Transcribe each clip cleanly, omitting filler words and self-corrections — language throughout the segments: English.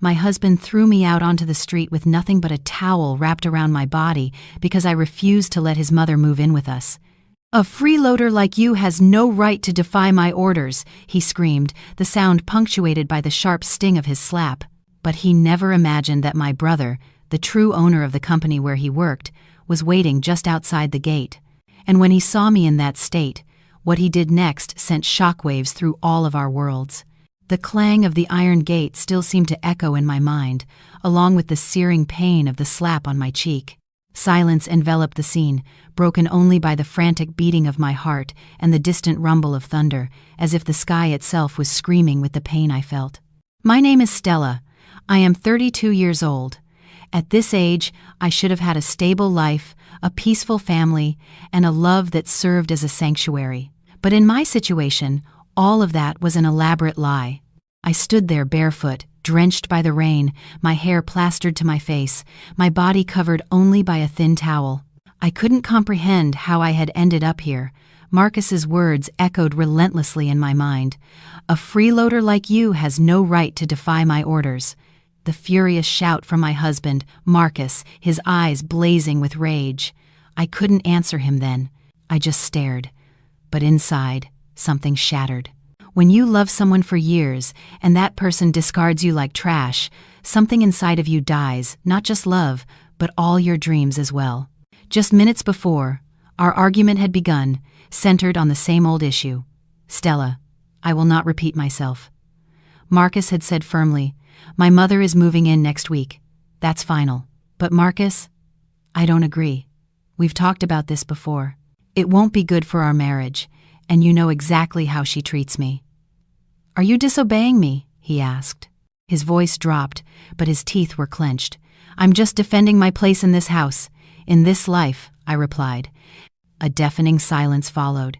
My husband threw me out onto the street with nothing but a towel wrapped around my body because I refused to let his mother move in with us. "A freeloader like you has no right to defy my orders," he screamed, the sound punctuated by the sharp sting of his slap. But he never imagined that my brother, the true owner of the company where he worked, was waiting just outside the gate. And when he saw me in that state, what he did next sent shockwaves through all of our worlds. The clang of the iron gate still seemed to echo in my mind, along with the searing pain of the slap on my cheek. Silence enveloped the scene, broken only by the frantic beating of my heart and the distant rumble of thunder, as if the sky itself was screaming with the pain I felt. "My name is Stella. I am 32 years old. At this age, I should have had a stable life, a peaceful family, and a love that served as a sanctuary. But in my situation, all of that was an elaborate lie. I stood there barefoot, drenched by the rain, my hair plastered to my face, my body covered only by a thin towel. I couldn't comprehend how I had ended up here. Marcus's words echoed relentlessly in my mind. "A freeloader like you has no right to defy my orders." The furious shout from my husband, Marcus, his eyes blazing with rage. I couldn't answer him then. I just stared. But inside, something shattered. When you love someone for years and that person discards you like trash, something inside of you dies, not just love, but all your dreams as well. Just minutes before, our argument had begun, centered on the same old issue. "Stella, I will not repeat myself." Marcus had said firmly, "My mother is moving in next week. That's final." "But Marcus, I don't agree. We've talked about this before. It won't be good for our marriage, and you know exactly how she treats me." "Are you disobeying me?" he asked. His voice dropped, but his teeth were clenched. "I'm just defending my place in this house, in this life," I replied. A deafening silence followed.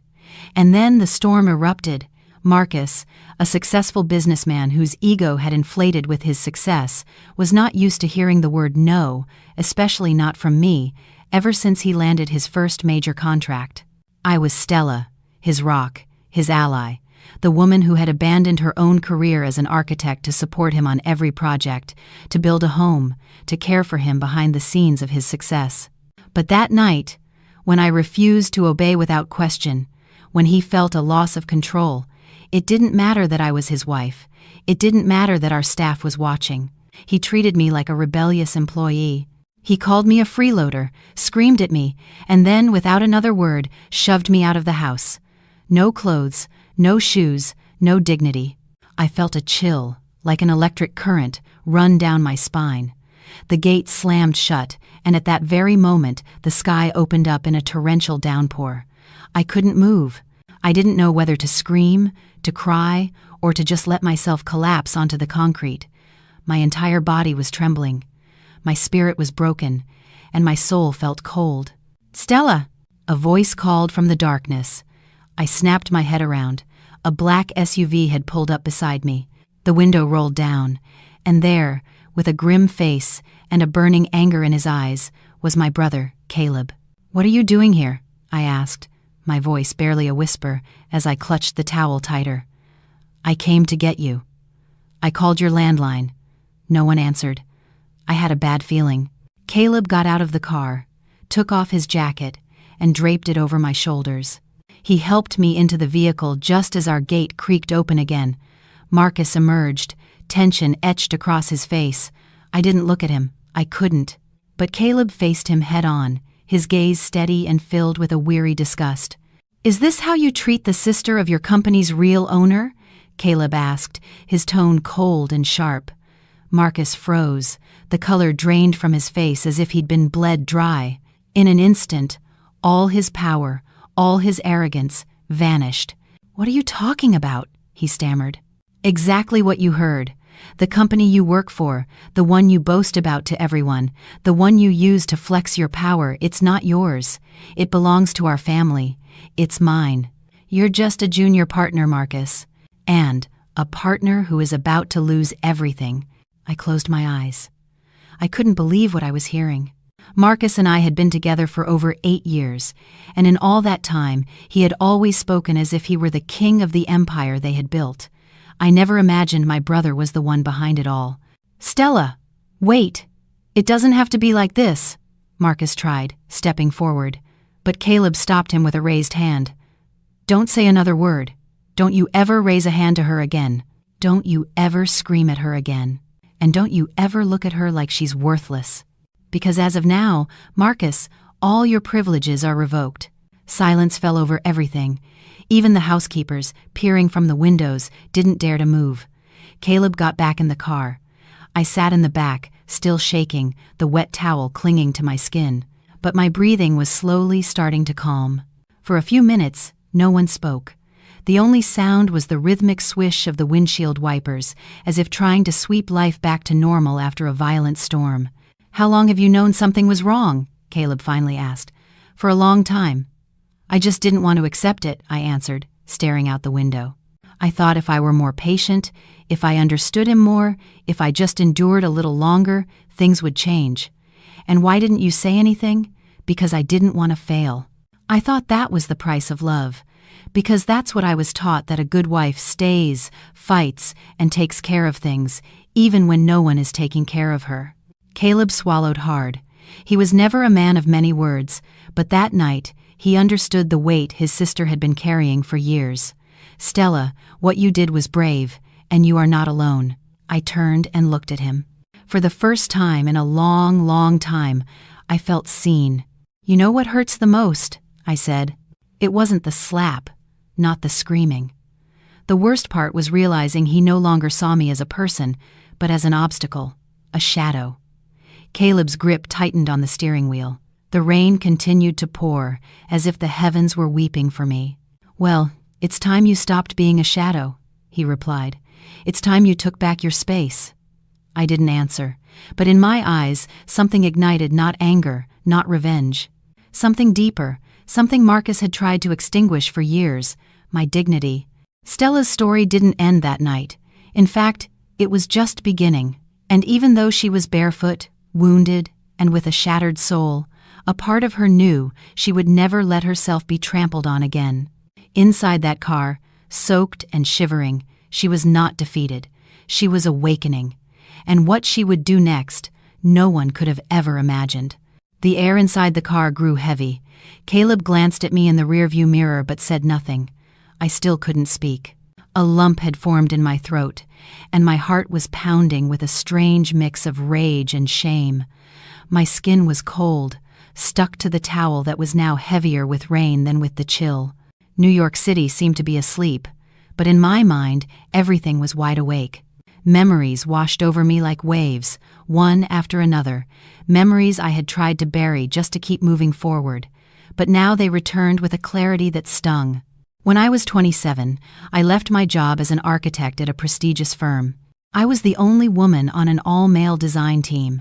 And then the storm erupted. Marcus, a successful businessman whose ego had inflated with his success, was not used to hearing the word no, especially not from me, ever since he landed his first major contract. I was Stella, his rock, his ally, the woman who had abandoned her own career as an architect to support him on every project, to build a home, to care for him behind the scenes of his success. But that night, when I refused to obey without question, when he felt a loss of control, it didn't matter that I was his wife. It didn't matter that our staff was watching. He treated me like a rebellious employee. He called me a freeloader, screamed at me, and then, without another word, shoved me out of the house. No clothes, no shoes, no dignity. I felt a chill, like an electric current, run down my spine. The gate slammed shut, and at that very moment, the sky opened up in a torrential downpour. I couldn't move. I didn't know whether to scream, to cry, or to just let myself collapse onto the concrete. My entire body was trembling. My spirit was broken, and my soul felt cold. "Stella!" A voice called from the darkness. I snapped my head around. A black SUV had pulled up beside me. The window rolled down, and there, with a grim face and a burning anger in his eyes, was my brother, Caleb. "What are you doing here?" I asked, my voice barely a whisper as I clutched the towel tighter. "I came to get you. I called your landline. No one answered. I had a bad feeling." Caleb got out of the car, took off his jacket, and draped it over my shoulders. He helped me into the vehicle just as our gate creaked open again. Marcus emerged, tension etched across his face. I didn't look at him. I couldn't. But Caleb faced him head-on, his gaze steady and filled with a weary disgust. "Is this how you treat the sister of your company's real owner?" Caleb asked, his tone cold and sharp. Marcus froze, the color drained from his face as if he'd been bled dry. In an instant, all his power, all his arrogance, vanished. "What are you talking about?" he stammered. "Exactly what you heard. The company you work for, the one you boast about to everyone, the one you use to flex your power, it's not yours. It belongs to our family. It's mine. You're just a junior partner, Marcus. And a partner who is about to lose everything." I closed my eyes. I couldn't believe what I was hearing. Marcus and I had been together for over 8 years, and in all that time, he had always spoken as if he were the king of the empire they had built. I never imagined my brother was the one behind it all. "Stella, wait. It doesn't have to be like this," Marcus tried, stepping forward, but Caleb stopped him with a raised hand. "Don't say another word. Don't you ever raise a hand to her again. Don't you ever scream at her again. And don't you ever look at her like she's worthless. Because as of now, Marcus, all your privileges are revoked." Silence fell over everything. Even the housekeepers, peering from the windows, didn't dare to move. Caleb got back in the car. I sat in the back, still shaking, the wet towel clinging to my skin. But my breathing was slowly starting to calm. For a few minutes, no one spoke. The only sound was the rhythmic swish of the windshield wipers, as if trying to sweep life back to normal after a violent storm. "How long have you known something was wrong?" Caleb finally asked. "For a long time." "I just didn't want to accept it," I answered, staring out the window. I thought if I were more patient, if I understood him more, if I just endured a little longer, things would change. "And why didn't you say anything?" "Because I didn't want to fail. I thought that was the price of love. Because that's what I was taught, that a good wife stays, fights, and takes care of things, even when no one is taking care of her." Caleb swallowed hard. He was never a man of many words, but that night, he understood the weight his sister had been carrying for years. "Stella, what you did was brave, and you are not alone." I turned and looked at him. For the first time in a long, long time, I felt seen. "You know what hurts the most?" I said. It wasn't the slap, not the screaming. The worst part was realizing he no longer saw me as a person, but as an obstacle, a shadow. Caleb's grip tightened on the steering wheel. The rain continued to pour, as if the heavens were weeping for me. "Well, it's time you stopped being a shadow," he replied. "It's time you took back your space." I didn't answer, but in my eyes, something ignited, not anger, not revenge. Something deeper, something Marcus had tried to extinguish for years, my dignity. Stella's story didn't end that night. In fact, it was just beginning. And even though she was barefoot, wounded, and with a shattered soul, a part of her knew she would never let herself be trampled on again. Inside that car, soaked and shivering, she was not defeated. She was awakening. And what she would do next, no one could have ever imagined. The air inside the car grew heavy. Caleb glanced at me in the rearview mirror but said nothing. I still couldn't speak. A lump had formed in my throat, and my heart was pounding with a strange mix of rage and shame. My skin was cold, stuck to the towel that was now heavier with rain than with the chill. New York City seemed to be asleep, but in my mind, everything was wide awake. Memories washed over me like waves, one after another, memories I had tried to bury just to keep moving forward. But now they returned with a clarity that stung. When I was 27, I left my job as an architect at a prestigious firm. I was the only woman on an all-male design team.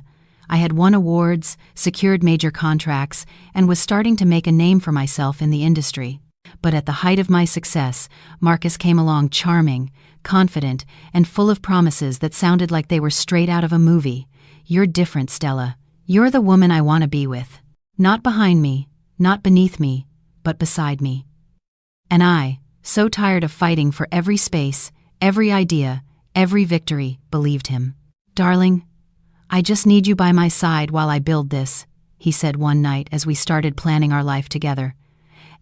I had won awards, secured major contracts, and was starting to make a name for myself in the industry. But at the height of my success, Marcus came along charming, confident, and full of promises that sounded like they were straight out of a movie. "You're different, Stella. You're the woman I want to be with. Not behind me, not beneath me, but beside me." And I, so tired of fighting for every space, every idea, every victory, believed him. "Darling, I just need you by my side while I build this," he said one night as we started planning our life together.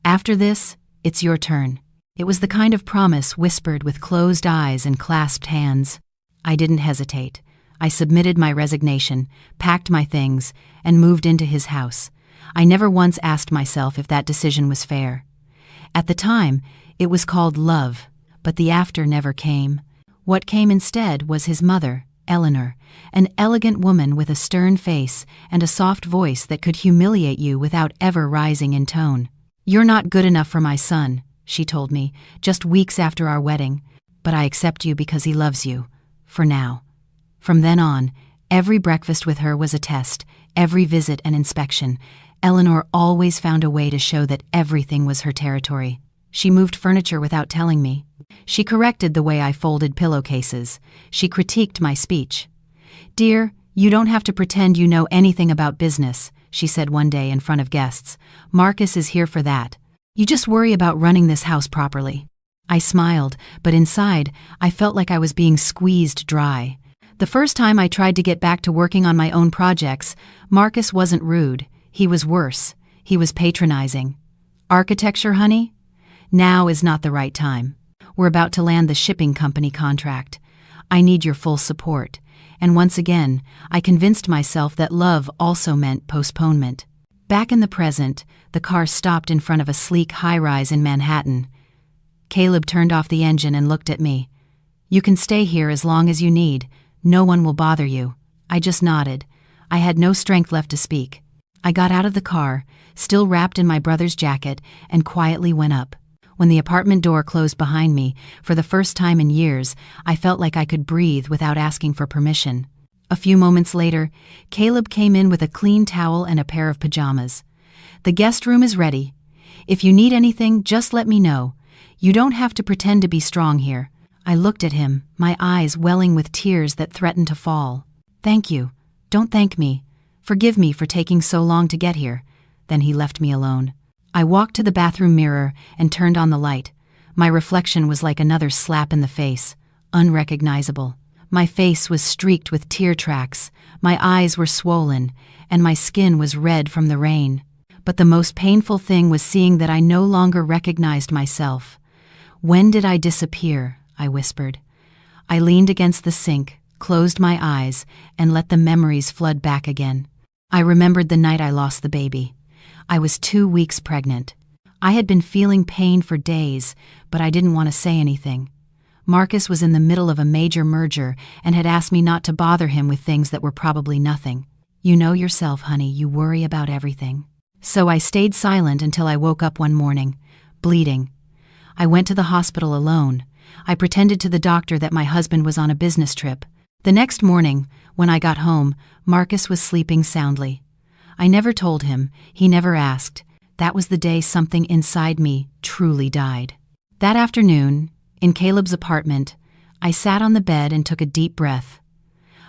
"After this, it's your turn." It was the kind of promise whispered with closed eyes and clasped hands. I didn't hesitate. I submitted my resignation, packed my things, and moved into his house. I never once asked myself if that decision was fair. At the time, it was called love, but the after never came. What came instead was his mother, Eleanor, an elegant woman with a stern face and a soft voice that could humiliate you without ever rising in tone. "You're not good enough for my son," she told me, just weeks after our wedding, "but I accept you because he loves you, for now." From then on, every breakfast with her was a test, every visit an inspection. Eleanor always found a way to show that everything was her territory. She moved furniture without telling me. She corrected the way I folded pillowcases. She critiqued my speech. "Dear, you don't have to pretend you know anything about business," she said one day in front of guests. "Marcus is here for that. You just worry about running this house properly." I smiled, but inside, I felt like I was being squeezed dry. The first time I tried to get back to working on my own projects, Marcus wasn't rude. He was worse. He was patronizing. Architecture, honey? Now is not the right time. We're about to land the shipping company contract. I need your full support. And once again, I convinced myself that love also meant postponement. Back in the present, the car stopped in front of a sleek high-rise in Manhattan. Caleb turned off the engine and looked at me. You can stay here as long as you need. No one will bother you. I just nodded. I had no strength left to speak. I got out of the car, still wrapped in my brother's jacket, and quietly went up. When the apartment door closed behind me, for the first time in years, I felt like I could breathe without asking for permission. A few moments later, Caleb came in with a clean towel and a pair of pajamas. The guest room is ready. If you need anything, just let me know. You don't have to pretend to be strong here. I looked at him, my eyes welling with tears that threatened to fall. Thank you. Don't thank me. Forgive me for taking so long to get here. Then he left me alone. I walked to the bathroom mirror and turned on the light. My reflection was like another slap in the face, unrecognizable. My face was streaked with tear tracks, my eyes were swollen, and my skin was red from the rain. But the most painful thing was seeing that I no longer recognized myself. When did I disappear? I whispered. I leaned against the sink, closed my eyes, and let the memories flood back again. I remembered the night I lost the baby. I was 2 weeks pregnant. I had been feeling pain for days, but I didn't want to say anything. Marcus was in the middle of a major merger and had asked me not to bother him with things that were probably nothing. You know yourself, honey, you worry about everything. So I stayed silent until I woke up one morning, bleeding. I went to the hospital alone. I pretended to the doctor that my husband was on a business trip. The next morning, when I got home, Marcus was sleeping soundly. I never told him, he never asked. That was the day something inside me truly died. That afternoon, in Caleb's apartment, I sat on the bed and took a deep breath.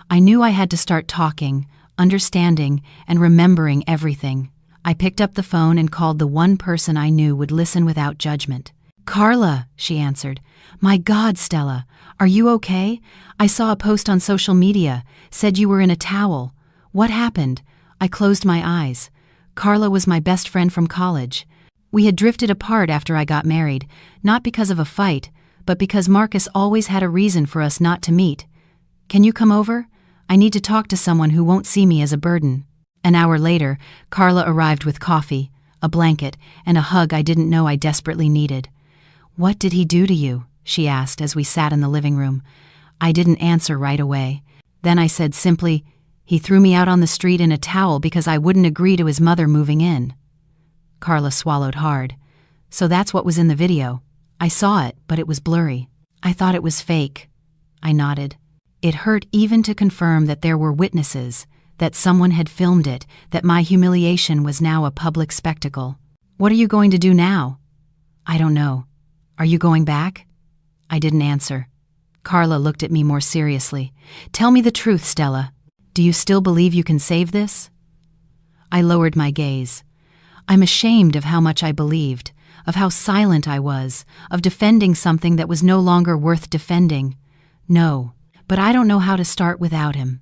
I knew I had to start talking, understanding, and remembering everything. I picked up the phone and called the one person I knew would listen without judgment. Carla, she answered. My God, Stella, are you okay? I saw a post on social media, said you were in a towel. What happened? I closed my eyes. Carla was my best friend from college. We had drifted apart after I got married, not because of a fight, but because Marcus always had a reason for us not to meet. Can you come over? I need to talk to someone who won't see me as a burden. An hour later, Carla arrived with coffee, a blanket, and a hug I didn't know I desperately needed. What did he do to you? She asked as we sat in the living room. I didn't answer right away. Then I said simply, he threw me out on the street in a towel because I wouldn't agree to his mother moving in. Carla swallowed hard. So that's what was in the video. I saw it, but it was blurry. I thought it was fake. I nodded. It hurt even to confirm that there were witnesses, that someone had filmed it, that my humiliation was now a public spectacle. What are you going to do now? I don't know. Are you going back? I didn't answer. Carla looked at me more seriously. Tell me the truth, Stella. Do you still believe you can save this? I lowered my gaze. I'm ashamed of how much I believed, of how silent I was, of defending something that was no longer worth defending. No, but I don't know how to start without him.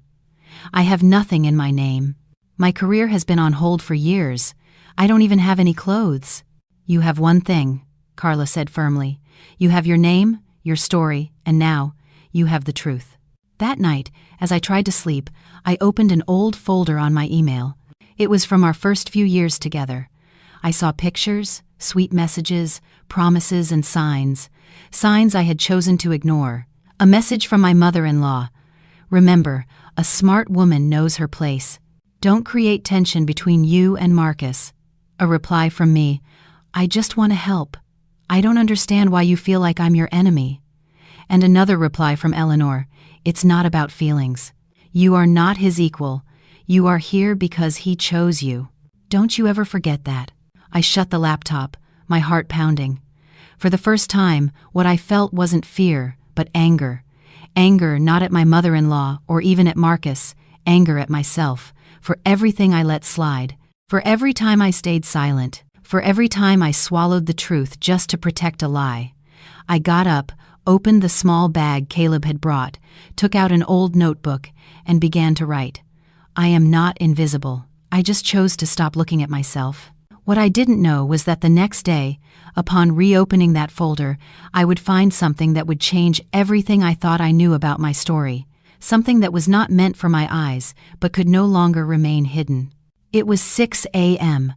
I have nothing in my name. My career has been on hold for years. I don't even have any clothes. You have one thing, Carla said firmly. You have your name, your story, and now, you have the truth. That night, as I tried to sleep, I opened an old folder on my email. It was from our first few years together. I saw pictures, sweet messages, promises, and signs. Signs I had chosen to ignore. A message from my mother-in-law. Remember, a smart woman knows her place. Don't create tension between you and Marcus. A reply from me. I just want to help. I don't understand why you feel like I'm your enemy. And another reply from Eleanor. It's not about feelings. You are not his equal. You are here because he chose you. Don't you ever forget that. I shut the laptop, my heart pounding. For the first time, what I felt wasn't fear, but anger. Anger not at my mother-in-law or even at Marcus, anger at myself, for everything I let slide, for every time I stayed silent, for every time I swallowed the truth just to protect a lie. I got up, opened the small bag Caleb had brought, took out an old notebook, and began to write. I am not invisible. I just chose to stop looking at myself. What I didn't know was that the next day, upon reopening that folder, I would find something that would change everything I thought I knew about my story. Something that was not meant for my eyes, but could no longer remain hidden. It was 6 a.m.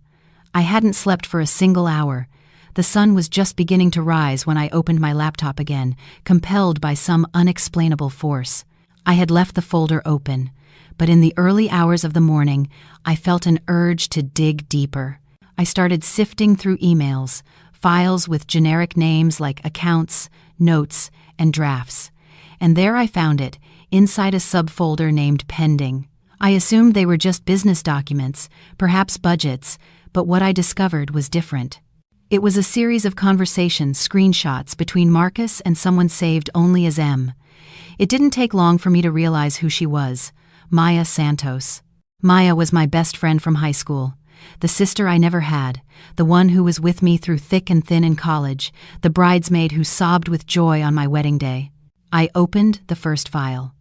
I hadn't slept for a single hour. The sun was just beginning to rise when I opened my laptop again, compelled by some unexplainable force. I had left the folder open, but in the early hours of the morning, I felt an urge to dig deeper. I started sifting through emails, files with generic names like accounts, notes, and drafts. And there I found it, inside a subfolder named Pending. I assumed they were just business documents, perhaps budgets, but what I discovered was different. It was a series of conversations, screenshots between Marcus and someone saved only as M. It didn't take long for me to realize who she was, Maya Santos. Maya was my best friend from high school, the sister I never had, the one who was with me through thick and thin in college, the bridesmaid who sobbed with joy on my wedding day. I opened the first file.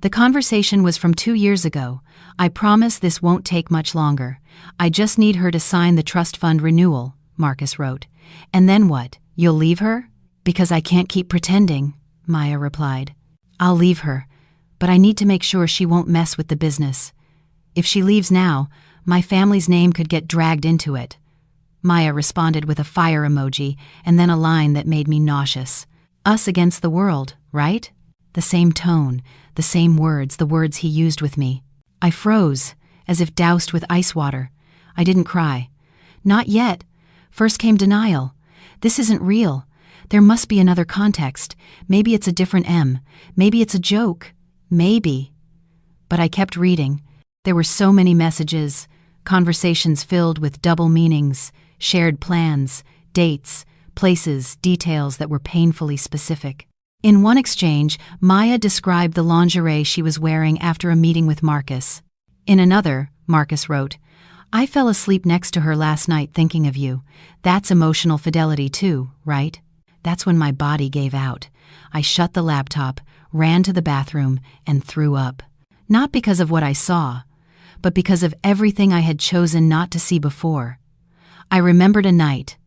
The conversation was from 2 years ago. I promise this won't take much longer. I just need her to sign the trust fund renewal, Marcus wrote. And then what? You'll leave her? Because I can't keep pretending, Maya replied. I'll leave her, but I need to make sure she won't mess with the business. If she leaves now, my family's name could get dragged into it. Maya responded with a fire emoji and then a line that made me nauseous. Us against the world, right? The same tone, the same words, the words he used with me. I froze, as if doused with ice water. I didn't cry. Not yet. First came denial. This isn't real. There must be another context. Maybe it's a different M. Maybe it's a joke. Maybe. But I kept reading. There were so many messages, conversations filled with double meanings, shared plans, dates, places, details that were painfully specific. In one exchange, Maya described the lingerie she was wearing after a meeting with Marcus. In another, Marcus wrote, I fell asleep next to her last night thinking of you. That's emotional fidelity too, right? That's when my body gave out. I shut the laptop, ran to the bathroom, and threw up. Not because of what I saw, but because of everything I had chosen not to see before. I remembered a night,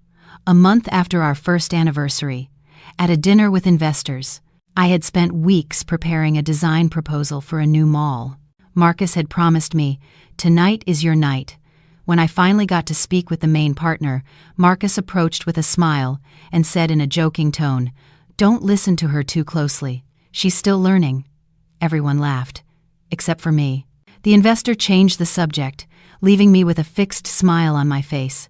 a month after our first anniversary, at a dinner with investors. I had spent weeks preparing a design proposal for a new mall. Marcus had promised me, tonight is your night. When I finally got to speak with the main partner, Marcus approached with a smile and said in a joking tone, Don't listen to her too closely. She's still learning. Everyone laughed, except for me. The investor changed the subject, leaving me with a fixed smile on my face.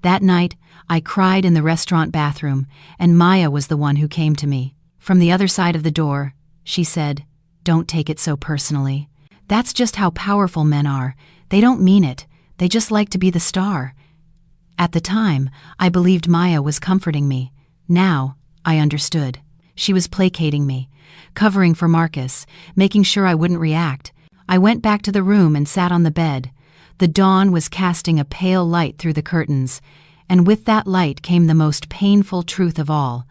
That night, I cried in the restaurant bathroom, and Maya was the one who came to me. From the other side of the door, she said, Don't take it so personally. That's just how powerful men are. They don't mean it. They just like to be the star. At the time, I believed Maya was comforting me. Now, I understood. She was placating me, covering for Marcus, making sure I wouldn't react. I went back to the room and sat on the bed. The dawn was casting a pale light through the curtains, and with that light came the most painful truth of all.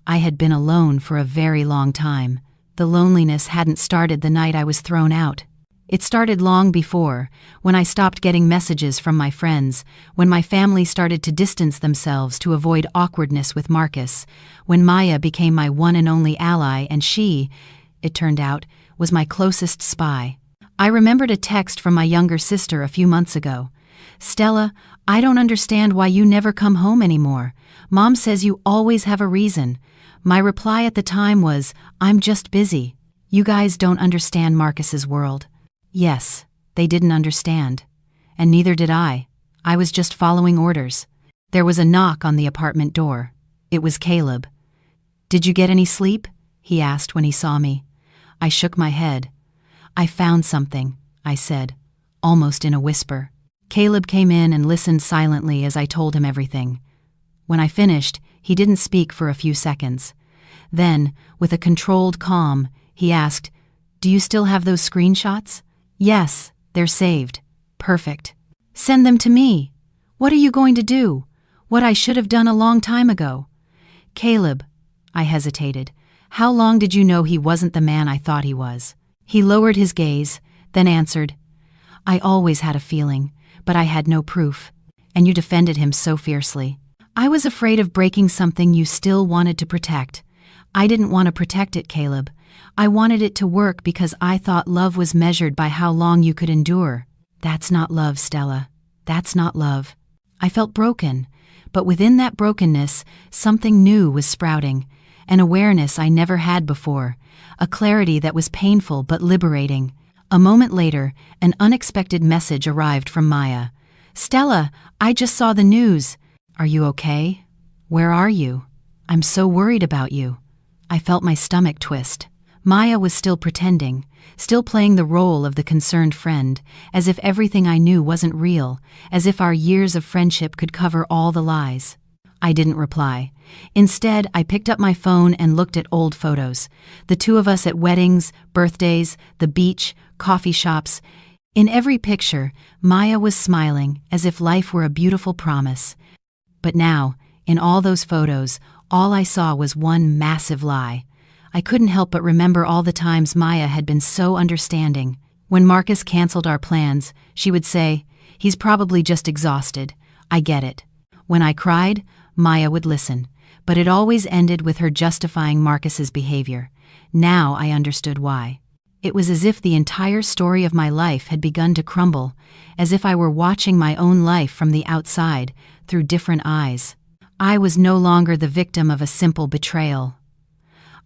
I had been alone for a very long time. The loneliness hadn't started the night I was thrown out. It started long before, when I stopped getting messages from my friends, when my family started to distance themselves to avoid awkwardness with Marcus, when Maya became my one and only ally and she, it turned out, was my closest spy. I remembered a text from my younger sister a few months ago. Stella, I don't understand why you never come home anymore. Mom says you always have a reason. My reply at the time was, I'm just busy. You guys don't understand Marcus's world. Yes, they didn't understand. And neither did I. I was just following orders. There was a knock on the apartment door. It was Caleb. Did you get any sleep? He asked when he saw me. I shook my head. I found something, I said, almost in a whisper. Caleb came in and listened silently as I told him everything. When I finished, he didn't speak for a few seconds. Then, with a controlled calm, he asked, Do you still have those screenshots? Yes, they're saved. Perfect. Send them to me. What are you going to do? What I should have done a long time ago. Caleb, I hesitated. How long did you know he wasn't the man I thought he was?" He lowered his gaze, then answered, "I always had a feeling, but I had no proof." And you defended him so fiercely. "I was afraid of breaking something you still wanted to protect. I didn't want to protect it, Caleb. I wanted it to work because I thought love was measured by how long you could endure." "That's not love, Stella. That's not love." I felt broken, but within that brokenness, something new was sprouting, an awareness I never had before, a clarity that was painful but liberating. A moment later, an unexpected message arrived from Maya. "Stella, I just saw the news. Are you okay? Where are you? I'm so worried about you." I felt my stomach twist. Maya was still pretending, still playing the role of the concerned friend, as if everything I knew wasn't real, as if our years of friendship could cover all the lies. I didn't reply. Instead, I picked up my phone and looked at old photos. The two of us at weddings, birthdays, the beach, coffee shops. In every picture, Maya was smiling as if life were a beautiful promise. But now, in all those photos, all I saw was one massive lie. I couldn't help but remember all the times Maya had been so understanding. When Marcus canceled our plans, she would say, "He's probably just exhausted. I get it." When I cried, Maya would listen, but it always ended with her justifying Marcus's behavior. Now I understood why. It was as if the entire story of my life had begun to crumble, as if I were watching my own life from the outside, through different eyes. I was no longer the victim of a simple betrayal.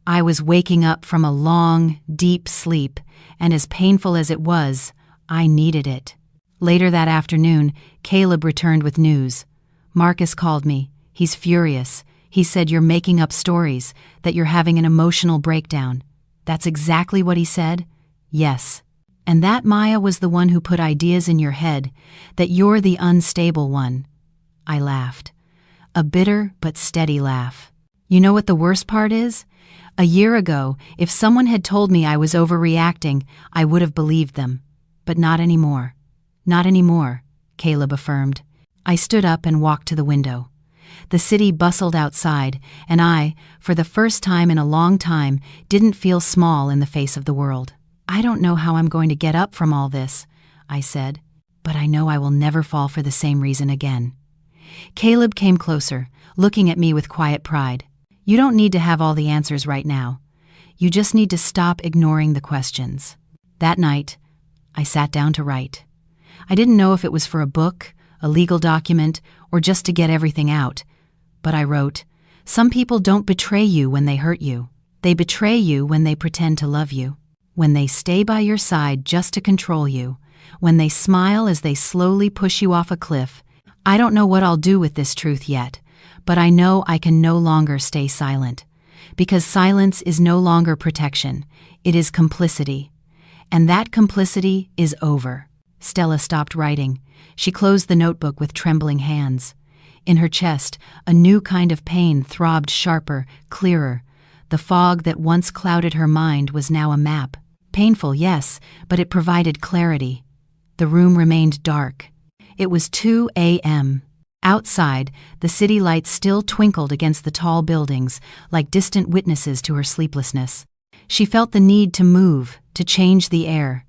I was waking up from a long, deep sleep, and as painful as it was, I needed it. Later that afternoon, Caleb returned with news. "Marcus called me. He's furious. He said you're making up stories, that you're having an emotional breakdown." "That's exactly what he said?" "Yes." "And that Maya was the one who put ideas in your head, that you're the unstable one." I laughed. A bitter but steady laugh. You know what the worst part is? A year ago, if someone had told me I was overreacting, I would have believed them. But not anymore. "Not anymore," Caleb affirmed. I stood up and walked to the window. The city bustled outside, and I, for the first time in a long time, didn't feel small in the face of the world. "I don't know how I'm going to get up from all this," I said, "but I know I will never fall for the same reason again." Caleb came closer, looking at me with quiet pride. "You don't need to have all the answers right now. You just need to stop ignoring the questions." That night, I sat down to write. I didn't know if it was for a book, a legal document, or just to get everything out. But I wrote, "Some people don't betray you when they hurt you. They betray you when they pretend to love you. When they stay by your side just to control you. When they smile as they slowly push you off a cliff. I don't know what I'll do with this truth yet, but I know I can no longer stay silent. Because silence is no longer protection. It is complicity. And that complicity is over." Stella stopped writing. She closed the notebook with trembling hands. In her chest, a new kind of pain throbbed sharper, clearer. The fog that once clouded her mind was now a map. Painful, yes, but it provided clarity. The room remained dark. It was 2 a.m. Outside, the city lights still twinkled against the tall buildings, like distant witnesses to her sleeplessness. She felt the need to move, to change the air.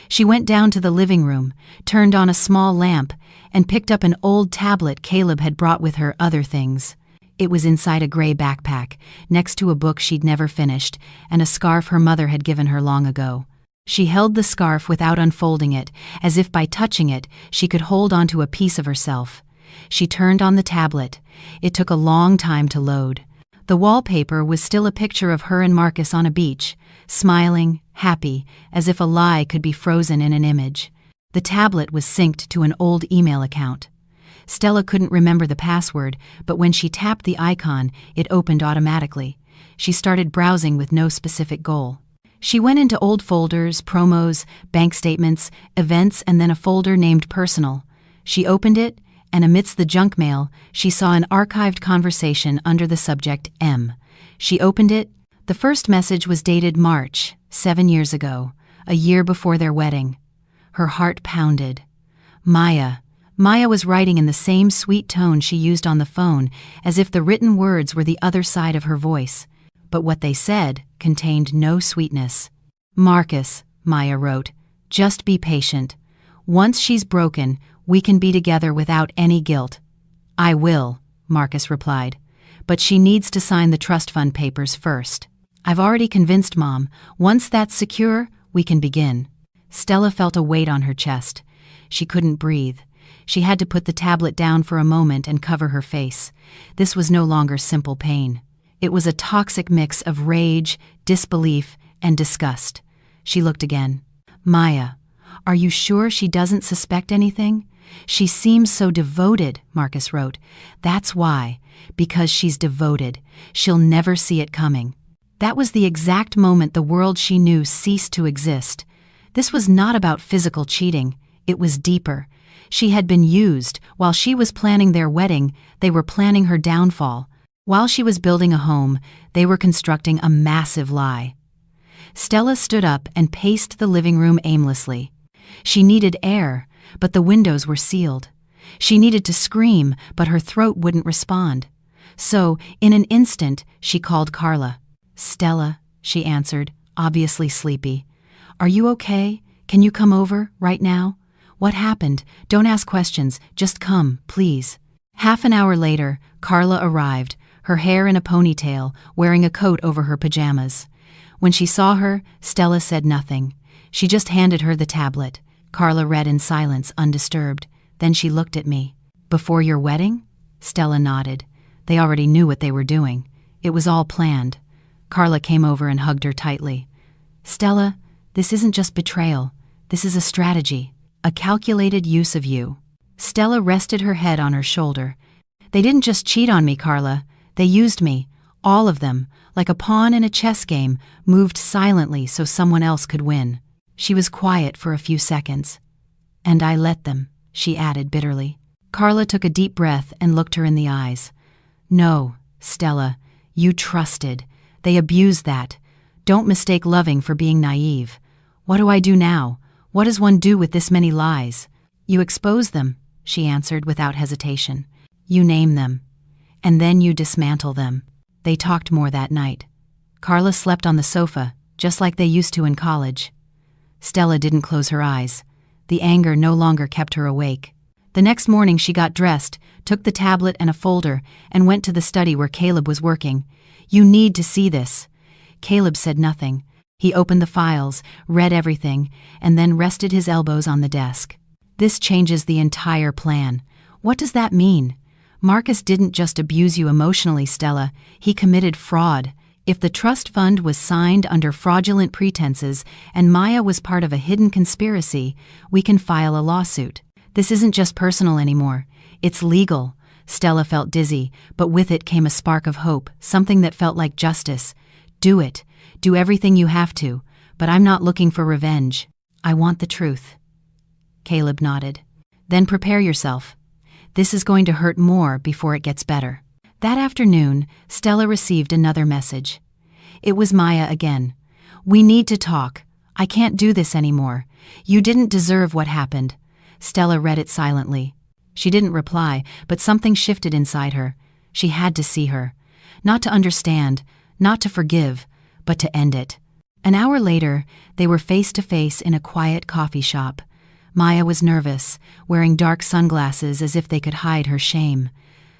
She went down to the living room, turned on a small lamp, and picked up an old tablet Caleb had brought with her other things. It was inside a gray backpack, next to a book she'd never finished, and a scarf her mother had given her long ago. She held the scarf without unfolding it, as if by touching it, she could hold onto a piece of herself. She turned on the tablet. It took a long time to load. The wallpaper was still a picture of her and Marcus on a beach, smiling, happy, as if a lie could be frozen in an image. The tablet was synced to an old email account. Stella couldn't remember the password, but when she tapped the icon, it opened automatically. She started browsing with no specific goal. She went into old folders, promos, bank statements, events, and then a folder named Personal. She opened it, and amidst the junk mail, she saw an archived conversation under the subject M. She opened it. The first message was dated March, 7 years ago, a year before their wedding. Her heart pounded. Maya. Maya was writing in the same sweet tone she used on the phone, as if the written words were the other side of her voice. but what they said contained no sweetness. "Marcus," Maya wrote, "just be patient. Once she's broken, we can be together without any guilt." "I will," Marcus replied, "but she needs to sign the trust fund papers first." "I've already convinced Mom. Once that's secure, we can begin." Stella felt a weight on her chest. She couldn't breathe. She had to put the tablet down for a moment and cover her face. This was no longer simple pain. It was a toxic mix of rage, disbelief, and disgust. She looked again. "Maya, are you sure she doesn't suspect anything? She seems so devoted," Marcus wrote. "That's why. Because she's devoted. She'll never see it coming." That was the exact moment the world she knew ceased to exist. This was not about physical cheating. It was deeper. She had been used. While she was planning their wedding, they were planning her downfall. While she was building a home, they were constructing a massive lie. Stella stood up and paced the living room aimlessly. She needed air, but the windows were sealed. She needed to scream, but her throat wouldn't respond. So, in an instant, she called Carla. "Stella," she answered, obviously sleepy. "Are you okay? Can you come over, right now? What happened? Don't ask questions, just come, please." Half an hour later, Carla arrived, her hair in a ponytail, wearing a coat over her pajamas. When she saw her, Stella said nothing. She just handed her the tablet. Carla read in silence, undisturbed. Then she looked at me. "Before your wedding?" Stella nodded. They already knew what they were doing. It was all planned. Carla came over and hugged her tightly. "Stella, this isn't just betrayal. This is a strategy, a calculated use of you." Stella rested her head on her shoulder. "They didn't just cheat on me, Carla. They used me, all of them, like a pawn in a chess game, moved silently so someone else could win." She was quiet for a few seconds. "And I let them," she added bitterly. Carla took a deep breath and looked her in the eyes. "No, Stella, you trusted. They abused that. Don't mistake loving for being naive. What do I do now? What does one do with this many lies?" "You expose them," she answered without hesitation. "You name them. And then you dismantle them." They talked more that night. Carla slept on the sofa, just like they used to in college. Stella didn't close her eyes. The anger no longer kept her awake. The next morning she got dressed, took the tablet and a folder, and went to the study where Caleb was working. "You need to see this." Caleb said nothing. He opened the files, read everything, and then rested his elbows on the desk. "This changes the entire plan. What does that mean? Marcus didn't just abuse you emotionally, Stella. He committed fraud. If the trust fund was signed under fraudulent pretenses and Maya was part of a hidden conspiracy, we can file a lawsuit. This isn't just personal anymore. It's legal." Stella felt dizzy, but with it came a spark of hope, something that felt like justice. "Do it. Do everything you have to. But I'm not looking for revenge. I want the truth." Caleb nodded. "Then prepare yourself. This is going to hurt more before it gets better." That afternoon, Stella received another message. It was Maya again. "We need to talk. I can't do this anymore. You didn't deserve what happened." Stella read it silently. She didn't reply, but something shifted inside her. She had to see her. Not to understand, not to forgive, but to end it. An hour later, they were face to face in a quiet coffee shop. Maya was nervous, wearing dark sunglasses as if they could hide her shame.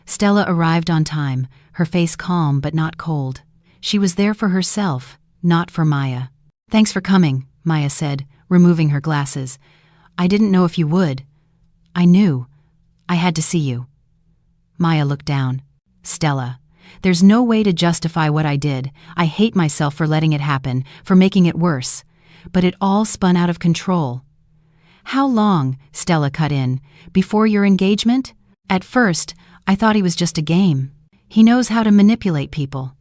Stella arrived on time, her face calm but not cold. She was there for herself, not for Maya. "Thanks for coming," Maya said, removing her glasses. "I didn't know if you would." "I knew. I had to see you." Maya looked down. "Stella, there's no way to justify what I did. I hate myself for letting it happen, for making it worse. But it all spun out of control." "How long," Stella cut in, "before your engagement?" "At first, I thought he was just a game. He knows how to manipulate people."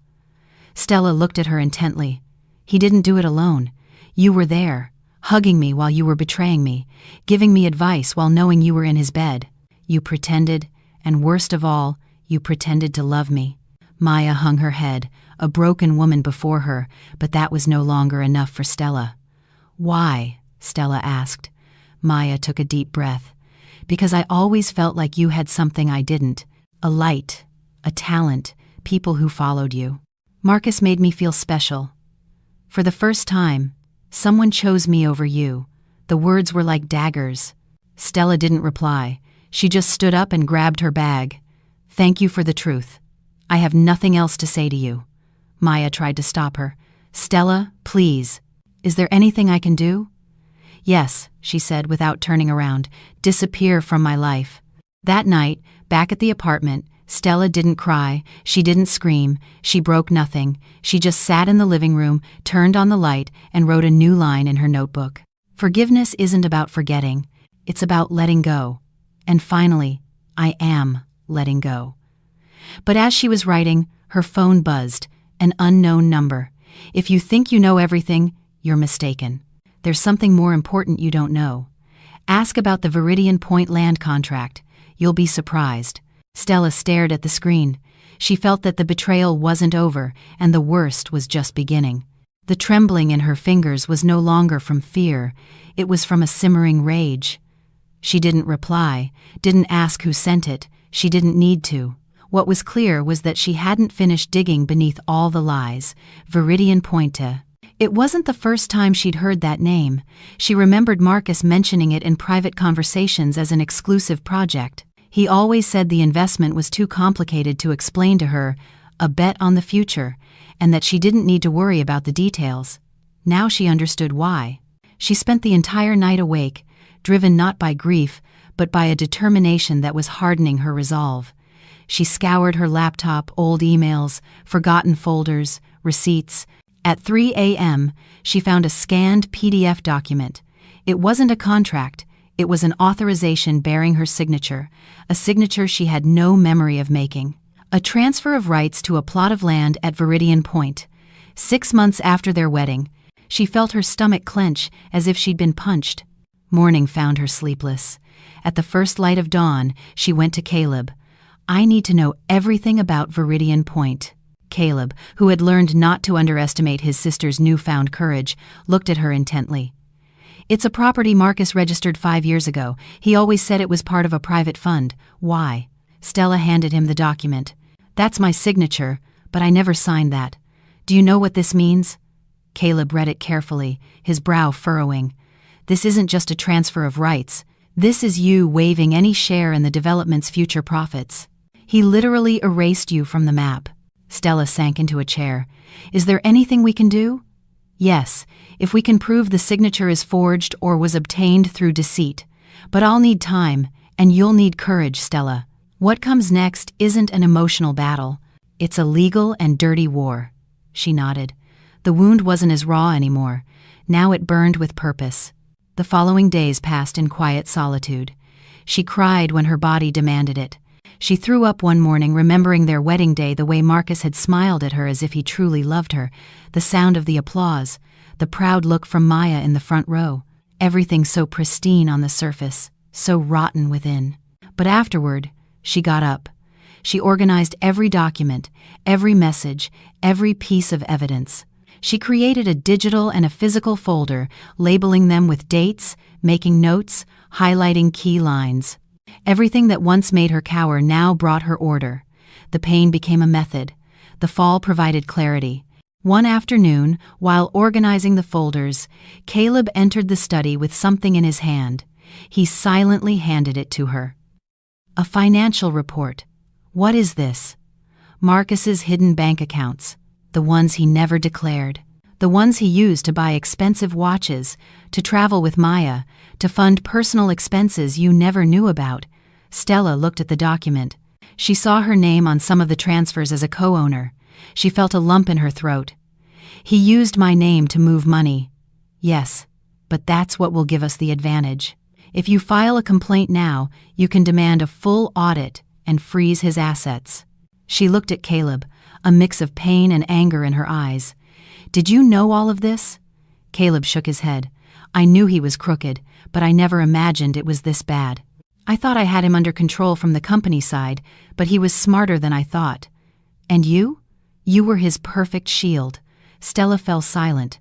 Stella looked at her intently. "He didn't do it alone. You were there, hugging me while you were betraying me, giving me advice while knowing you were in his bed. You pretended, and worst of all, you pretended to love me." Maya hung her head, a broken woman before her, but that was no longer enough for Stella. "Why?" Stella asked. Maya took a deep breath. "Because I always felt like you had something I didn't. A light, a talent, people who followed you." Marcus made me feel special. For the first time, someone chose me over you. The words were like daggers. Stella didn't reply. She just stood up and grabbed her bag. Thank you for the truth. I have nothing else to say to you. Maya tried to stop her. Stella, please. Is there anything I can do? Yes, she said without turning around. Disappear from my life. That night, back at the apartment, Stella didn't cry, she didn't scream, she broke nothing. She just sat in the living room, turned on the light, and wrote a new line in her notebook. Forgiveness isn't about forgetting, it's about letting go. And finally, I am letting go. But as she was writing, her phone buzzed, an unknown number. If you think you know everything, you're mistaken. There's something more important you don't know. Ask about the Viridian Point land contract. You'll be surprised. Stella stared at the screen. She felt that the betrayal wasn't over, and the worst was just beginning. The trembling in her fingers was no longer from fear, it was from a simmering rage. She didn't reply, didn't ask who sent it, she didn't need to. What was clear was that she hadn't finished digging beneath all the lies. Viridian Point. It wasn't the first time she'd heard that name. She remembered Marcus mentioning it in private conversations as an exclusive project. He always said the investment was too complicated to explain to her, a bet on the future, and that she didn't need to worry about the details. Now she understood why. She spent the entire night awake, driven not by grief, but by a determination that was hardening her resolve. She scoured her laptop, old emails, forgotten folders, receipts. At 3 a.m., she found a scanned PDF document. It wasn't a contract. It was an authorization bearing her signature, a signature she had no memory of making. A transfer of rights to a plot of land at Viridian Point. 6 months after their wedding, she felt her stomach clench as if she'd been punched. Morning found her sleepless. At the first light of dawn, she went to Caleb. I need to know everything about Viridian Point. Caleb, who had learned not to underestimate his sister's newfound courage, looked at her intently. It's a property Marcus registered 5 years ago. He always said it was part of a private fund. Why? Stella handed him the document. That's my signature, but I never signed that. Do you know what this means? Caleb read it carefully, his brow furrowing. This isn't just a transfer of rights. This is you waiving any share in the development's future profits. He literally erased you from the map. Stella sank into a chair. Is there anything we can do? Yes, if we can prove the signature is forged or was obtained through deceit. But I'll need time, and you'll need courage, Stella. What comes next isn't an emotional battle. It's a legal and dirty war. She nodded. The wound wasn't as raw anymore. Now it burned with purpose. The following days passed in quiet solitude. She cried when her body demanded it. She threw up one morning, remembering their wedding day, the way Marcus had smiled at her as if he truly loved her, the sound of the applause, the proud look from Maya in the front row, everything so pristine on the surface, so rotten within. But afterward, she got up. She organized every document, every message, every piece of evidence. She created a digital and a physical folder, labeling them with dates, making notes, highlighting key lines. Everything that once made her cower now brought her order. The pain became a method. The fall provided clarity. One afternoon, while organizing the folders, Caleb entered the study with something in his hand. He silently handed it to her. A financial report. What is this? Marcus's hidden bank accounts. The ones he never declared. The ones he used to buy expensive watches, to travel with Maya, to fund personal expenses you never knew about. Stella looked at the document. She saw her name on some of the transfers as a co-owner. She felt a lump in her throat. He used my name to move money. Yes, but that's what will give us the advantage. If you file a complaint now, you can demand a full audit and freeze his assets. She looked at Caleb, a mix of pain and anger in her eyes. Did you know all of this? Caleb shook his head. I knew he was crooked, but I never imagined it was this bad. I thought I had him under control from the company side, but he was smarter than I thought. And you? You were his perfect shield. Stella fell silent.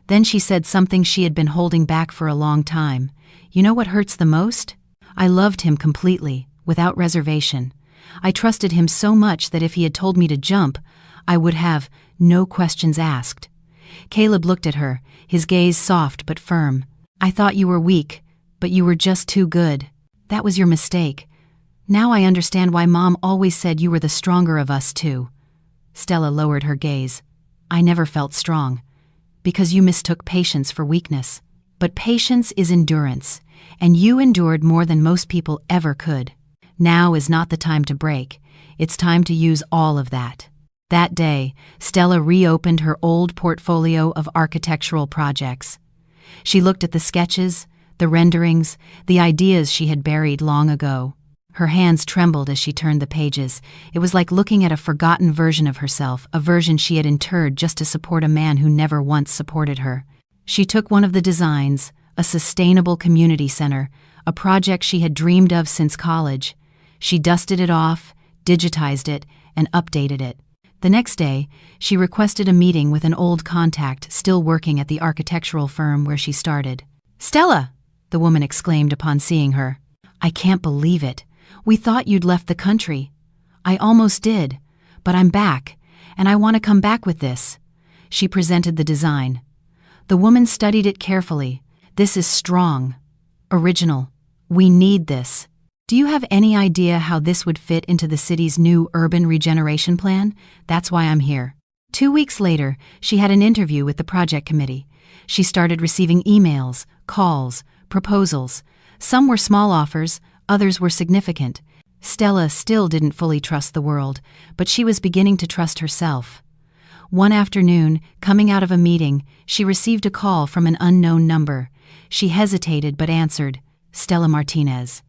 Then she said something she had been holding back for a long time. You know what hurts the most? I loved him completely, without reservation. I trusted him so much that if he had told me to jump, I would have, no questions asked. Caleb looked at her, his gaze soft but firm. I thought you were weak, but you were just too good. That was your mistake. Now I understand why Mom always said you were the stronger of us two. Stella lowered her gaze. I never felt strong. Because you mistook patience for weakness. But patience is endurance, and you endured more than most people ever could. Now is not the time to break. It's time to use all of that. That day, Stella reopened her old portfolio of architectural projects. She looked at the sketches, the renderings, the ideas she had buried long ago. Her hands trembled as she turned the pages. It was like looking at a forgotten version of herself, a version she had interred just to support a man who never once supported her. She took one of the designs, a sustainable community center, a project she had dreamed of since college. She dusted it off, digitized it, and updated it. The next day, she requested a meeting with an old contact still working at the architectural firm where she started. "Stella!" the woman exclaimed upon seeing her. "I can't believe it. We thought you'd left the country." "I almost did, but I'm back, and I want to come back with this." She presented the design. The woman studied it carefully. "This is strong. Original. We need this. Do you have any idea how this would fit into the city's new urban regeneration plan? That's why I'm here." 2 weeks later, she had an interview with the project committee. She started receiving emails, calls, proposals. Some were small offers, others were significant. Stella still didn't fully trust the world, but she was beginning to trust herself. One afternoon, coming out of a meeting, she received a call from an unknown number. She hesitated but answered, "Stella Martinez."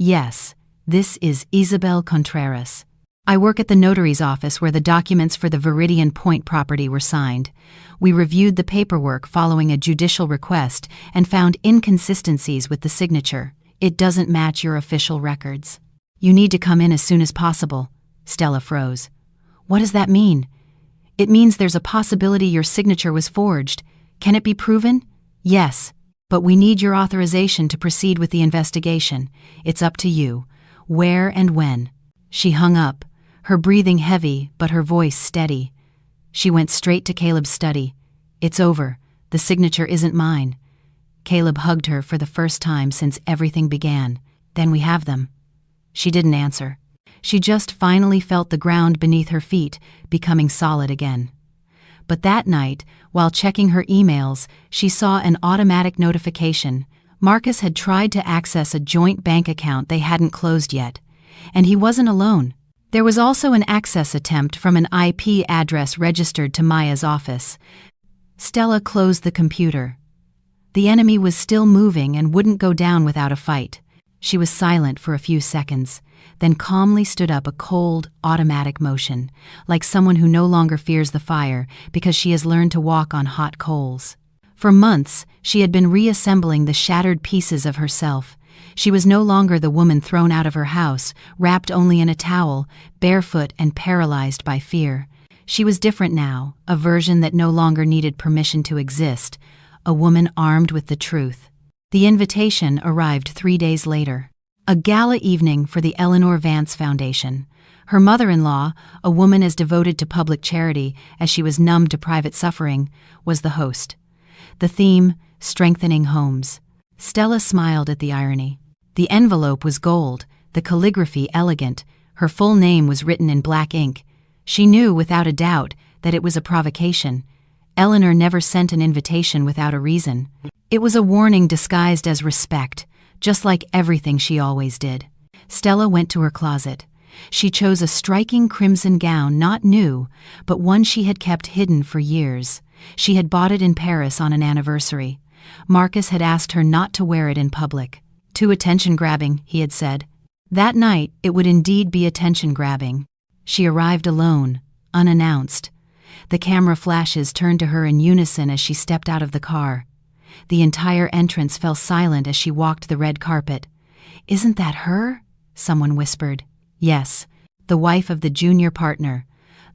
"Yes, this is Isabel Contreras. I work at the notary's office where the documents for the Viridian Point property were signed. We reviewed the paperwork following a judicial request and found inconsistencies with the signature. It doesn't match your official records. You need to come in as soon as possible." Stella froze. "What does that mean?" "It means there's a possibility your signature was forged. Can it be proven?" "Yes, but we need your authorization to proceed with the investigation. It's up to you. Where and when?" She hung up, her breathing heavy but her voice steady. She went straight to Caleb's study. "It's over. The signature isn't mine." Caleb hugged her for the first time since everything began. "Then we have them." She didn't answer. She just finally felt the ground beneath her feet becoming solid again. But that night, while checking her emails, she saw an automatic notification. Marcus had tried to access a joint bank account they hadn't closed yet. And he wasn't alone. There was also an access attempt from an IP address registered to Maya's office. Stella closed the computer. The enemy was still moving and wouldn't go down without a fight. She was silent for a few seconds, then calmly stood up, a cold, automatic motion, like someone who no longer fears the fire because she has learned to walk on hot coals. For months, she had been reassembling the shattered pieces of herself. She was no longer the woman thrown out of her house, wrapped only in a towel, barefoot and paralyzed by fear. She was different now, a version that no longer needed permission to exist, a woman armed with the truth. The invitation arrived 3 days later. A gala evening for the Eleanor Vance Foundation. Her mother-in-law, a woman as devoted to public charity as she was numb to private suffering, was the host. The theme, strengthening homes. Stella smiled at the irony. The envelope was gold, the calligraphy elegant. Her full name was written in black ink. She knew without a doubt that it was a provocation. Eleanor never sent an invitation without a reason. It was a warning disguised as respect, just like everything she always did. Stella went to her closet. She chose a striking crimson gown, not new, but one she had kept hidden for years. She had bought it in Paris on an anniversary. Marcus had asked her not to wear it in public. "Too attention-grabbing," he had said. That night, it would indeed be attention-grabbing. She arrived alone, unannounced. The camera flashes turned to her in unison as she stepped out of the car. The entire entrance fell silent as she walked the red carpet. "Isn't that her?" someone whispered. Yes, the wife of the junior partner,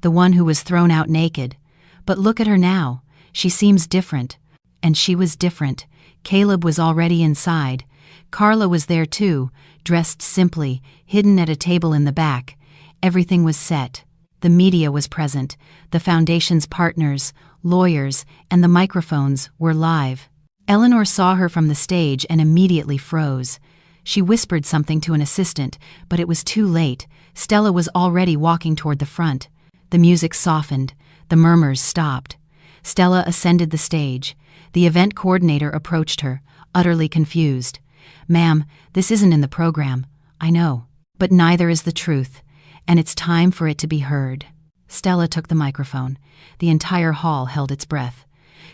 the one who was thrown out naked. But look at her now. She seems different. And she was different. Caleb was already inside. Carla was there too, dressed simply, hidden at a table in the back. Everything was set. The media was present. The foundation's partners, lawyers, and the microphones were live. Eleanor saw her from the stage and immediately froze. She whispered something to an assistant, but it was too late. Stella was already walking toward the front. The music softened. The murmurs stopped. Stella ascended the stage. The event coordinator approached her, utterly confused. "Ma'am, this isn't in the program." "I know. But neither is the truth, and it's time for it to be heard." Stella took the microphone. The entire hall held its breath.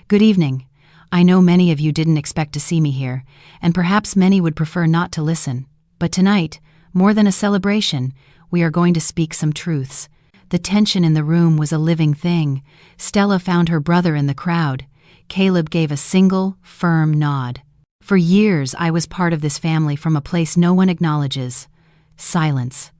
"Good evening. I know many of you didn't expect to see me here, and perhaps many would prefer not to listen. But tonight, more than a celebration, we are going to speak some truths." The tension in the room was a living thing. Stella found her brother in the crowd. Caleb gave a single, firm nod. "For years I was part of this family from a place no one acknowledges." Silence.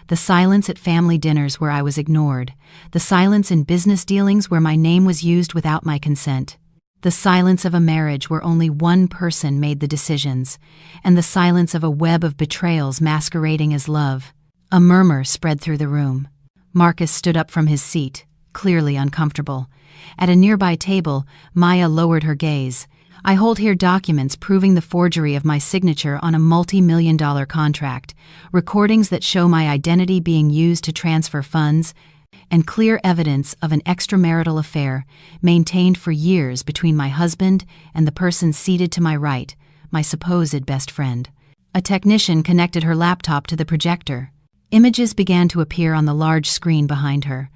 The silence at family dinners where I was ignored. The silence in business dealings where my name was used without my consent. The silence of a marriage where only one person made the decisions. And the silence of a web of betrayals masquerading as love. A murmur spread through the room. Marcus stood up from his seat, clearly uncomfortable. At a nearby table, Maya lowered her gaze. "I hold here documents proving the forgery of my signature on a multi-million-dollar contract, recordings that show my identity being used to transfer funds, and clear evidence of an extramarital affair maintained for years between my husband and the person seated to my right, my supposed best friend." A technician connected her laptop to the projector. Images began to appear on the large screen behind her.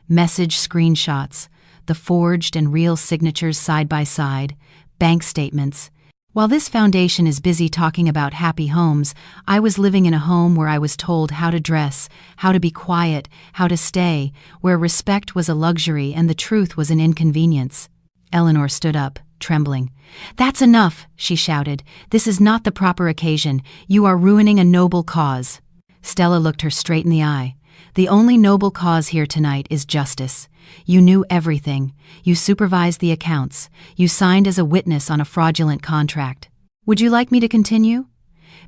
Message screenshots, the forged and real signatures side by side, bank statements. While this foundation is busy talking about happy homes, I was living in a home where I was told how to dress, how to be quiet, how to stay, where respect was a luxury and the truth was an inconvenience. Eleanor stood up, trembling. "That's enough," she shouted. "This is not the proper occasion. You are ruining a noble cause." Stella looked her straight in the eye. "The only noble cause here tonight is justice. You knew everything. You supervised the accounts. You signed as a witness on a fraudulent contract. Would you like me to continue?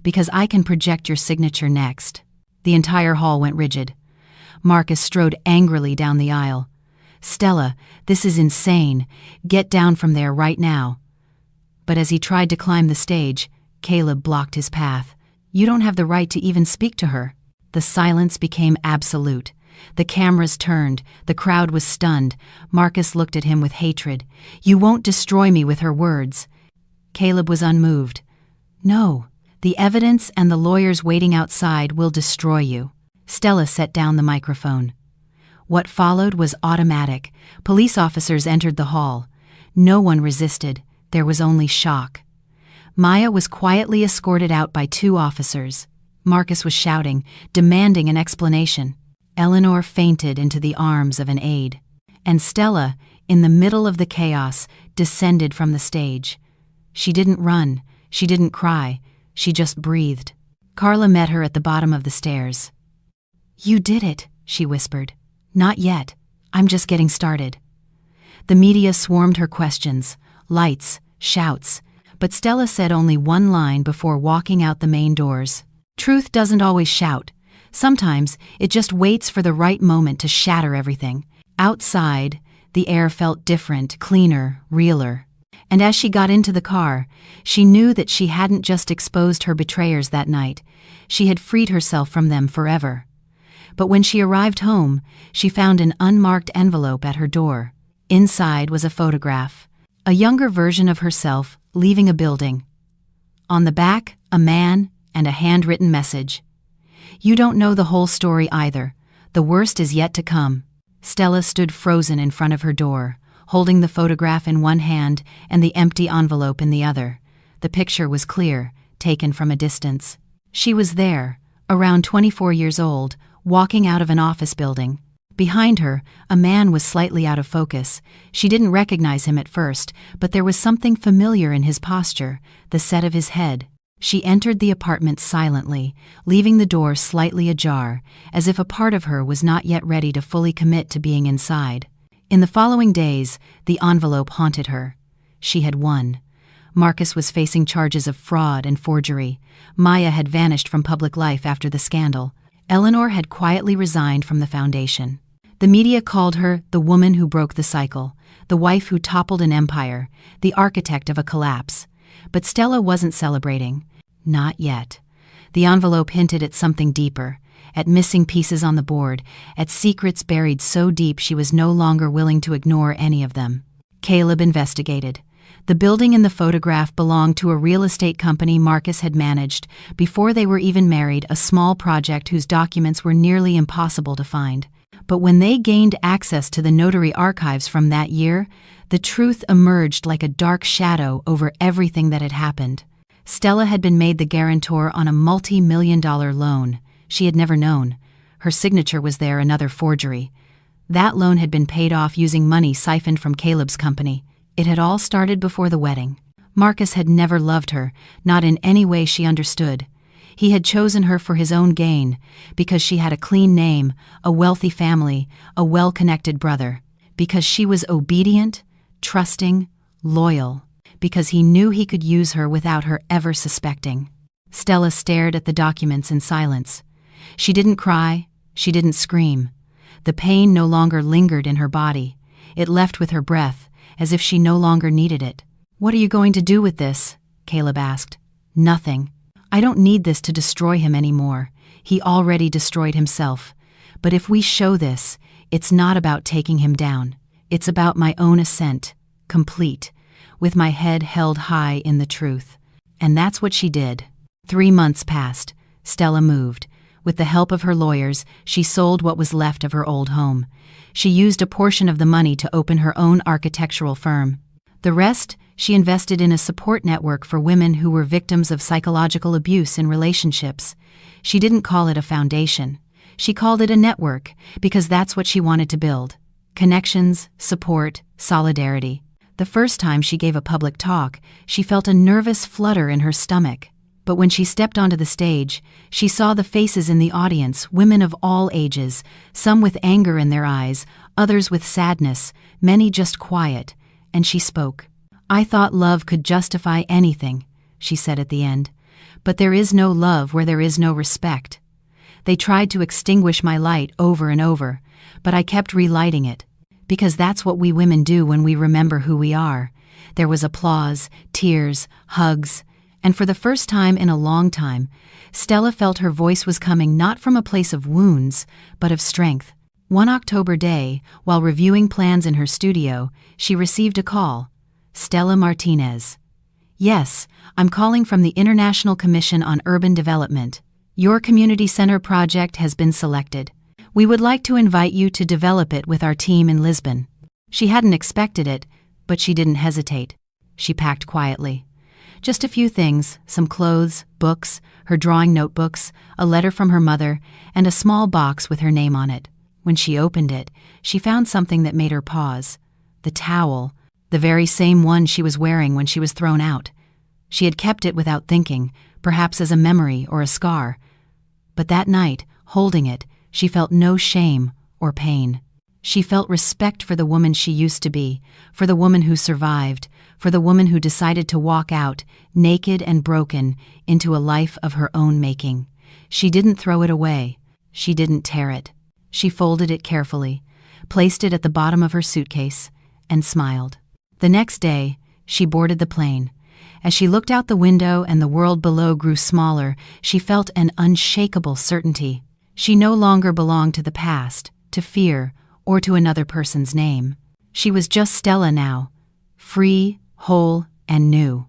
Because I can project your signature next." The entire hall went rigid. Marcus strode angrily down the aisle. "Stella, this is insane. Get down from there right now." But as he tried to climb the stage, Caleb blocked his path. "You don't have the right to even speak to her." The silence became absolute. The cameras turned. The crowd was stunned. Marcus looked at him with hatred. "You won't destroy me with her words." Caleb was unmoved. "No, the evidence and the lawyers waiting outside will destroy you." Stella set down the microphone. What followed was automatic. Police officers entered the hall. No one resisted. There was only shock. Maya was quietly escorted out by 2 officers. Marcus was shouting, demanding an explanation. Eleanor fainted into the arms of an aide. And Stella, in the middle of the chaos, descended from the stage. She didn't run. She didn't cry. She just breathed. Carla met her at the bottom of the stairs. "You did it," she whispered. "Not yet. I'm just getting started." The media swarmed her questions, lights, shouts, but Stella said only one line before walking out the main doors. Truth doesn't always shout. Sometimes it just waits for the right moment to shatter everything. Outside, the air felt different, cleaner, realer. And as she got into the car, she knew that she hadn't just exposed her betrayers that night. She had freed herself from them forever. But when she arrived home, she found an unmarked envelope at her door. Inside was a photograph, a younger version of herself leaving a building. On the back, a man and a handwritten message. "You don't know the whole story either. The worst is yet to come." Stella stood frozen in front of her door, holding the photograph in one hand and the empty envelope in the other. The picture was clear, taken from a distance. She was there, around 24 years old, walking out of an office building. Behind her, a man was slightly out of focus. She didn't recognize him at first, but there was something familiar in his posture, the set of his head. She entered the apartment silently, leaving the door slightly ajar, as if a part of her was not yet ready to fully commit to being inside. In the following days, the envelope haunted her. She had won. Marcus was facing charges of fraud and forgery. Maya had vanished from public life after the scandal. Eleanor had quietly resigned from the foundation. The media called her the woman who broke the cycle, the wife who toppled an empire, the architect of a collapse. But Stella wasn't celebrating. Not yet. The envelope hinted at something deeper, at missing pieces on the board, at secrets buried so deep she was no longer willing to ignore any of them. Caleb investigated. The building in the photograph belonged to a real estate company Marcus had managed before they were even married, a small project whose documents were nearly impossible to find. But when they gained access to the notary archives from that year, the truth emerged like a dark shadow over everything that had happened. Stella had been made the guarantor on a multi-million-dollar loan. She had never known. Her signature was there, another forgery. That loan had been paid off using money siphoned from Caleb's company. It had all started before the wedding. Marcus had never loved her, not in any way she understood. He had chosen her for his own gain, because she had a clean name, a wealthy family, a well-connected brother. Because she was obedient, trusting, loyal. Because he knew he could use her without her ever suspecting. Stella stared at the documents in silence. She didn't cry, she didn't scream. The pain no longer lingered in her body. It left with her breath, as if she no longer needed it. "What are you going to do with this?" Caleb asked. "Nothing. I don't need this to destroy him anymore. He already destroyed himself. But if we show this, it's not about taking him down. It's about my own ascent, complete, with my head held high in the truth." And that's what she did. 3 months passed. Stella moved. With the help of her lawyers, she sold what was left of her old home. She used a portion of the money to open her own architectural firm. The rest, she invested in a support network for women who were victims of psychological abuse in relationships. She didn't call it a foundation. She called it a network, because that's what she wanted to build. Connections, support, solidarity. The first time she gave a public talk, she felt a nervous flutter in her stomach. But when she stepped onto the stage, she saw the faces in the audience, women of all ages, some with anger in their eyes, others with sadness, many just quiet, and she spoke. "I thought love could justify anything," she said at the end. "But there is no love where there is no respect. They tried to extinguish my light over and over, but I kept relighting it. Because that's what we women do when we remember who we are." There was applause, tears, hugs, and for the first time in a long time, Stella felt her voice was coming not from a place of wounds, but of strength. One October day, while reviewing plans in her studio, she received a call. "Stella Martinez." "Yes, I'm calling from the International Commission on Urban Development. Your community center project has been selected. We would like to invite you to develop it with our team in Lisbon." She hadn't expected it, but she didn't hesitate. She packed quietly. Just a few things, some clothes, books, her drawing notebooks, a letter from her mother, and a small box with her name on it. When she opened it, she found something that made her pause. The towel, the very same one she was wearing when she was thrown out. She had kept it without thinking, perhaps as a memory or a scar. But that night, holding it, she felt no shame or pain. She felt respect for the woman she used to be, for the woman who survived, for the woman who decided to walk out, naked and broken, into a life of her own making. She didn't throw it away. She didn't tear it. She folded it carefully, placed it at the bottom of her suitcase, and smiled. The next day, she boarded the plane. As she looked out the window and the world below grew smaller, she felt an unshakable certainty. She no longer belonged to the past, to fear, or to another person's name. She was just Stella now, free, whole, and new.